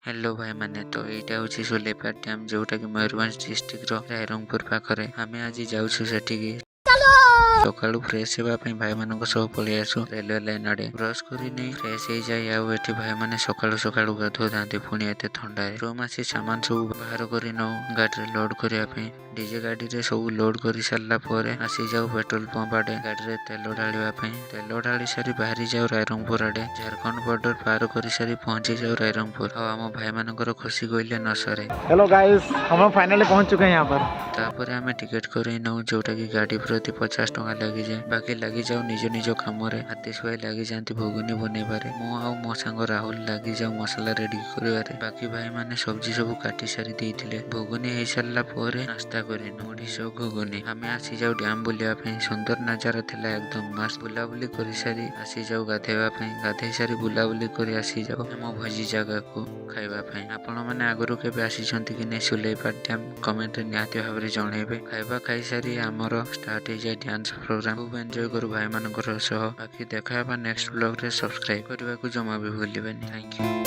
Hello भाई मैंने तो यहाँ हूँ सुलेपार डैम जोटा कि मयूरभंज डिस्ट्रिक्ट रायरंगपुर पाखे आम आज जाऊँ सेठी सकालू फ्रेश होगापी भाई मान सब पलि आसू रेलवे लाइन आड़े ब्रश कर फ्रेश हो जाए आठ भाई मैंने सकालू सकालू गाधो था पुणी एत थंडा रूम आसी सामान सब बाहर कर नौ गाड़ी लोड करने डीजे गाड़ी रे सब लोड कर सारा पर आसी जाऊ पेट्रोल पंप आड़े गाड़ी तेल ढाली तेल ढाली सारी बाहरी जाऊ रायरंगपुर आड़े झारखंड बॉर्डर पार कर सारी पहुंची जाऊ रायरंगपुर और आम भाई मानकर खुशी कहले न सरे। हेलो गाइस, हम फाइनली पहुंच चुके हैं यहाँ पर। तापर आम टिकेट कर नौ जोटा कि गाड़ी प्रति 50 टका लगी जाए बाकी लगी जाऊ निज निज कम आतिश भाई लगी जाती भोगुनी बनइबारे मु आ मो सांग राहुल लगी जाऊ मसला रेडी कर बाकी भाई माने सब्जी सब काटी सारी देते भोगुनी हो सारा पर नास्ता कर ओडिशा घुगुनी आम आसी जाऊ डैम बुलापी सुंदर नजारा थिला एकदम मस्त बुलाबुली कर सारी आसी जाऊ गाधेवाई गाधे सारी बुलाबुली कर आसी जाऊ आम भोजी जगह को खाइबापी आपण मैंने आगु केबे आसीचंती कि नहीं सुलेपार डैम कमेंट निहाती भाव में जनइबे खाइबा खाई सारी आमर स्टार्ट हो जाए डांस प्रोग्राम खूब एंजॉय करू भाई मानकर सह बाकी देखा नेक्स्ट ब्लॉग रे सब्सक्राइब करने को जमा भी भूलिबेनी। Thank you.